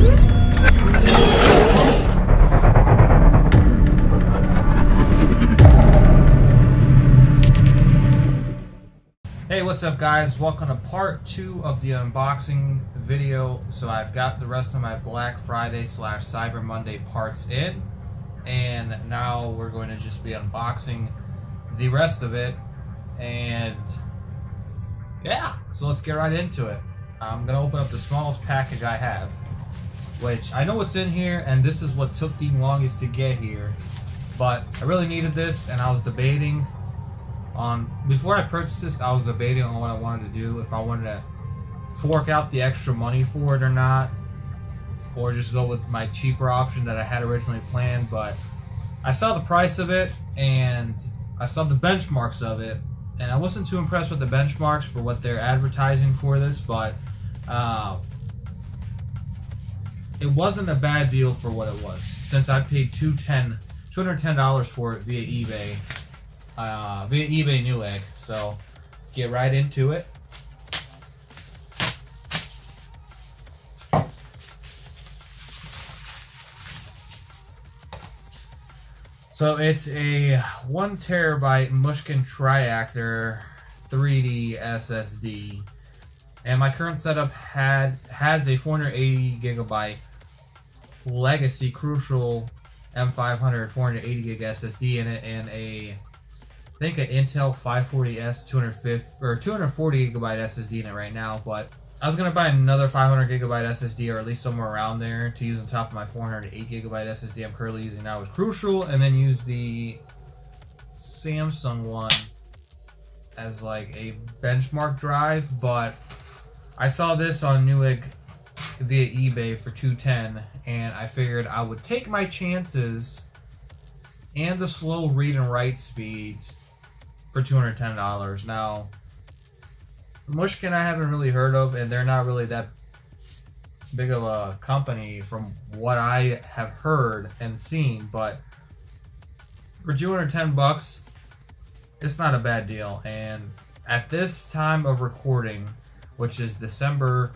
Hey, what's up guys? Welcome to part 2 of the unboxing video. So I've got the rest of my Black Friday / Cyber Monday parts in, and now we're going to just be unboxing the rest of it. And yeah, so let's get right into it. I'm gonna open up the smallest package I have, which I know what's in here, and this is what took the longest to get here, but I really needed this, and I was debating before I purchased this, I was debating on what I wanted to do, if I wanted to fork out the extra money for it or not, or just go with my cheaper option that I had originally planned. But I saw the price of it, and I saw the benchmarks of it, and I wasn't too impressed with the benchmarks for what they're advertising for this, but it wasn't a bad deal for what it was, since I paid $210 for it via eBay. Via eBay Newegg. So let's get right into it. So it's a 1 terabyte Mushkin Triactor 3D SSD, and my current setup has a 480 gigabyte Legacy Crucial M500 480 gig SSD in it, and I think an Intel 540S 240 gigabyte SSD in it right now. But I was gonna buy another 500 gigabyte SSD, or at least somewhere around there, to use on top of my 408 gigabyte SSD I'm currently using now with Crucial, and then use the Samsung one as like a benchmark drive. But I saw this on Newegg via eBay for $210, and I figured I would take my chances and the slow read and write speeds for $210. Now, Mushkin I haven't really heard of, and they're not really that big of a company from what I have heard and seen, but for $210, it's not a bad deal. And at this time of recording, which is December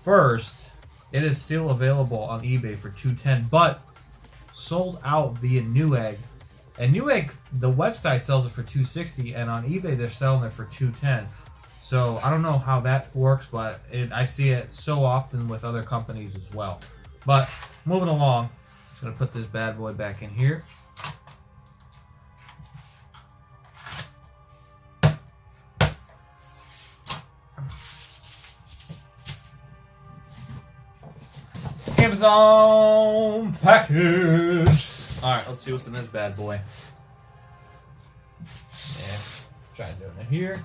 1st, it is still available on eBay for $210, but sold out via Newegg. And Newegg, the website, sells it for $260, and on eBay they're selling it for $210. So I don't know how that works, but I see it so often with other companies as well. But moving along, I'm just gonna put this bad boy back in here. Amazon package. Alright, let's see what's in this bad boy. Yeah, try doing it here.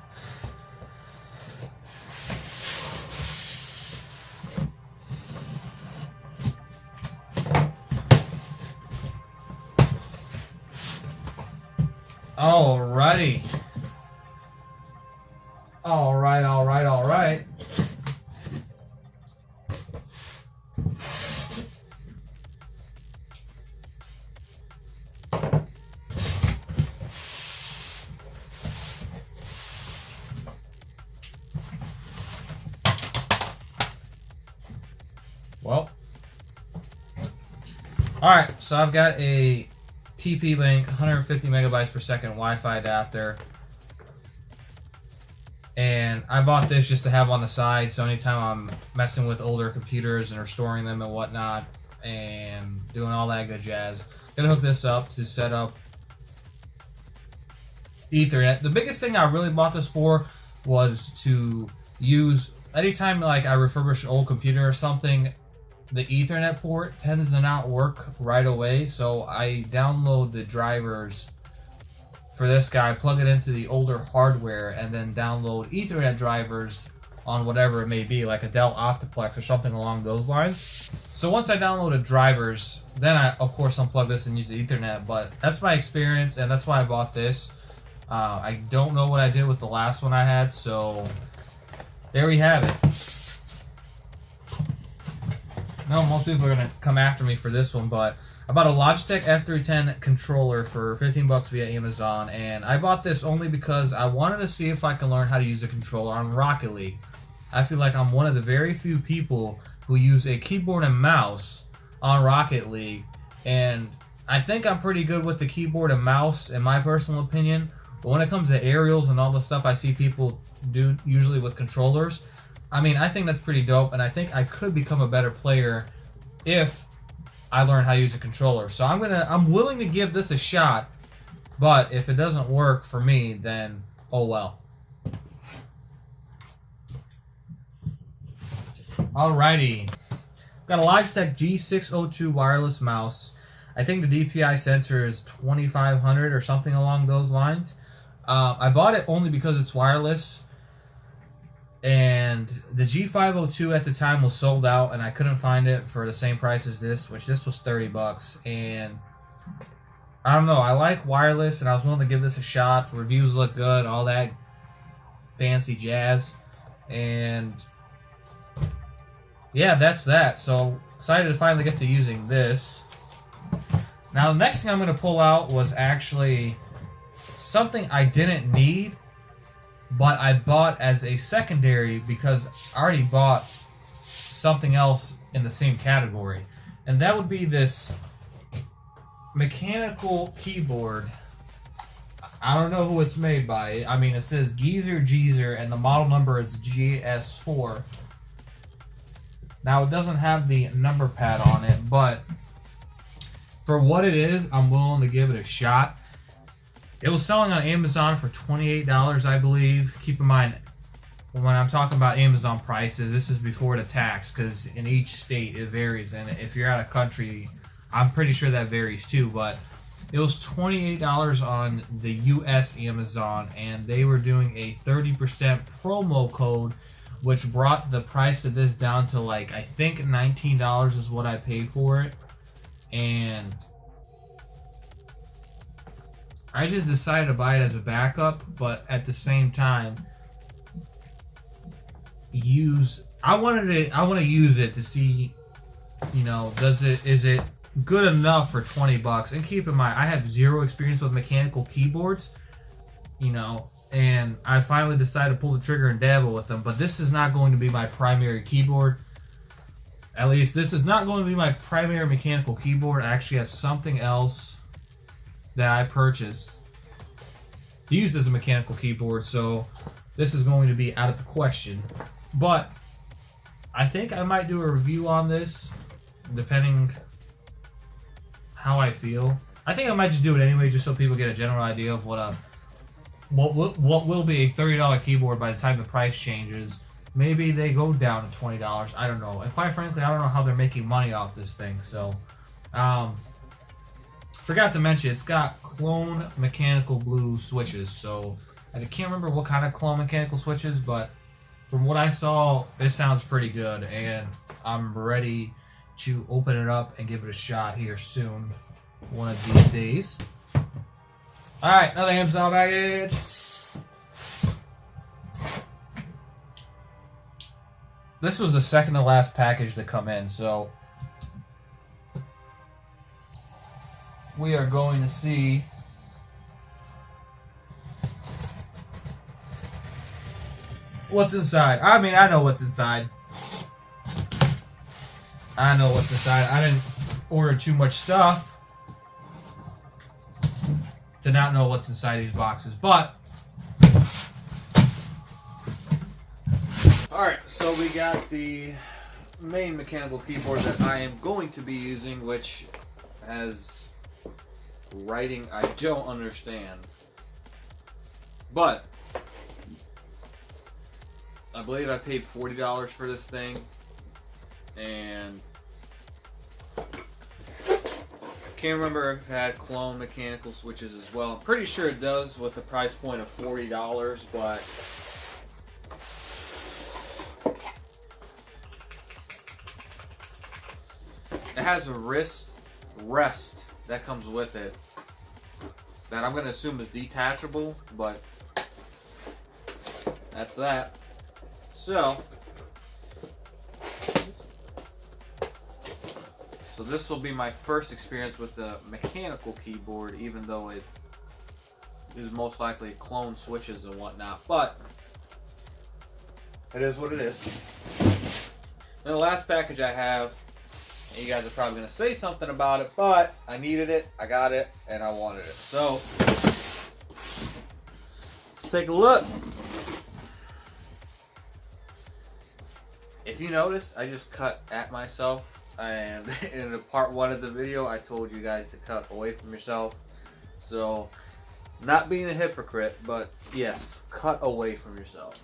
Alrighty. Alright. Well, alright, so I've got a TP-Link 150 megabytes per second Wi-Fi adapter, and I bought this just to have on the side, so anytime I'm messing with older computers and restoring them and whatnot and doing all that good jazz, gonna hook this up to set up Ethernet. The biggest thing I really bought this for was to use anytime like I refurbish an old computer or something. The Ethernet port tends to not work right away, so I download the drivers for this guy, plug it into the older hardware, and then download Ethernet drivers on whatever it may be, like a Dell Optiplex or something along those lines. So once I downloaded drivers, then I, of course, unplug this and use the Ethernet, but that's my experience, and that's why I bought this. I don't know what I did with the last one I had, so there we have it. No, most people are going to come after me for this one, but I bought a Logitech F310 controller for $15 via Amazon, and I bought this only because I wanted to see if I can learn how to use a controller on Rocket League. I feel like I'm one of the very few people who use a keyboard and mouse on Rocket League, and I think I'm pretty good with the keyboard and mouse in my personal opinion. But when it comes to aerials and all the stuff I see people do usually with controllers, I mean, I think that's pretty dope, and I think I could become a better player if I learn how to use a controller. So I'm willing to give this a shot, but if it doesn't work for me, then oh well. Alrighty. Got a Logitech G602 wireless mouse. I think the DPI sensor is 2500 or something along those lines. I bought it only because it's wireless, and the G502 at the time was sold out, and I couldn't find it for the same price as this, which this was 30 bucks. And I don't know, I like wireless, and I was willing to give this a shot. Reviews look good, all that fancy jazz, and yeah, that's that. So excited to finally get to using this. Now the next thing I'm going to pull out was actually something I didn't need, but I bought as a secondary because I already bought something else in the same category. And that would be this mechanical keyboard. I don't know who it's made by. I mean, it says Geezer Jeezer, and the model number is GS4. Now, it doesn't have the number pad on it, but for what it is, I'm willing to give it a shot. It was selling on Amazon for $28, I believe. Keep in mind, when I'm talking about Amazon prices, this is before the tax, because in each state it varies. And if you're out of country, I'm pretty sure that varies too. But it was $28 on the US Amazon, and they were doing a 30% promo code, which brought the price of this down to, like, I think $19 is what I paid for it. And I just decided to buy it as a backup, but at the same time, I want to use it to see, you know, is it good enough for 20 bucks? And keep in mind, I have zero experience with mechanical keyboards, you know, and I finally decided to pull the trigger and dabble with them. But this is not going to be my primary keyboard. At least this is not going to be my primary mechanical keyboard. I actually have something else that I purchased to use as a mechanical keyboard, so this is going to be out of the question. But I think I might do a review on this, depending how I feel. I think I might just do it anyway, just so people get a general idea of what will be a $30 keyboard by the time the price changes. Maybe they go down to $20. I don't know. And quite frankly, I don't know how they're making money off this thing. So, forgot to mention, it's got clone mechanical blue switches. So, I can't remember what kind of clone mechanical switches, but from what I saw, this sounds pretty good. And I'm ready to open it up and give it a shot here soon. One of these days. Alright, another Amazon package. This was the second to last package to come in, so we are going to see what's inside. I mean, I know what's inside. I know what's inside. I didn't order too much stuff to not know what's inside these boxes, but alright, so we got the main mechanical keyboard that I am going to be using, which has writing I don't understand. But I believe I paid $40 for this thing, and I can't remember if it had clone mechanical switches as well. I'm pretty sure it does with the price point of $40, but it has a wrist rest that comes with it that I'm going to assume is detachable, but that's that. So this will be my first experience with the mechanical keyboard, even though it is most likely clone switches and whatnot, but it is what it is. And the last package I have, and you guys are probably going to say something about it, but I needed it, I got it, and I wanted it. So, let's take a look. If you noticed, I just cut at myself, and in part 1 of the video, I told you guys to cut away from yourself. So, not being a hypocrite, but yes, cut away from yourself.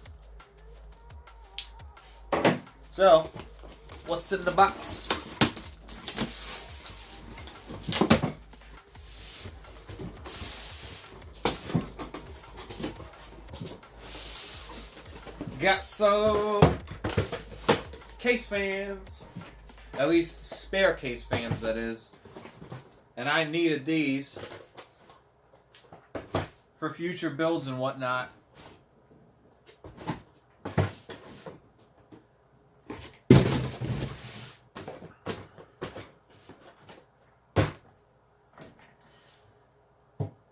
So, what's in the box? Got some case fans, at least spare case fans, that is. And I needed these for future builds and whatnot.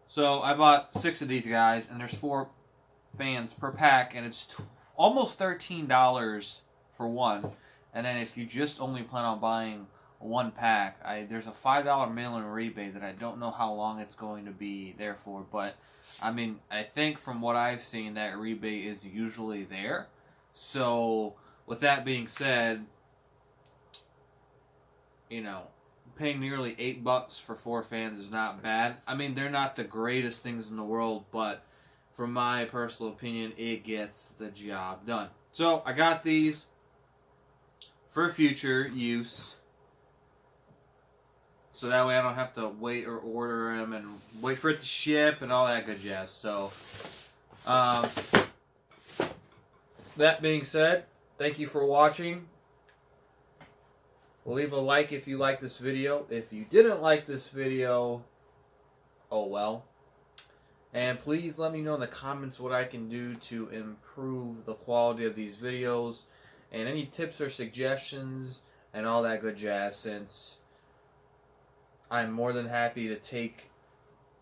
So I bought 6 of these guys, and there's 4 fans per pack, and it's almost $13 for one. And then if you just only plan on buying 1 pack, there's a $5 mail-in rebate that I don't know how long it's going to be there for, but I mean, I think from what I've seen, that rebate is usually there. So with that being said, you know, paying nearly $8 for 4 fans is not bad. I mean, they're not the greatest things in the world, but from my personal opinion, it gets the job done. So I got these for future use, so that way I don't have to wait or order them and wait for it to ship and all that good jazz. So, that being said, thank you for watching. Leave a like if you like this video. If you didn't like this video, oh well. And please let me know in the comments what I can do to improve the quality of these videos, and any tips or suggestions and all that good jazz, since I'm more than happy to take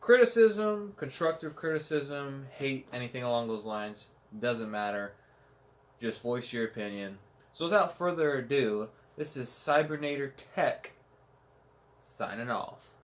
criticism, constructive criticism, hate, anything along those lines. Doesn't matter. Just voice your opinion. So without further ado, this is Cybernator Tech signing off.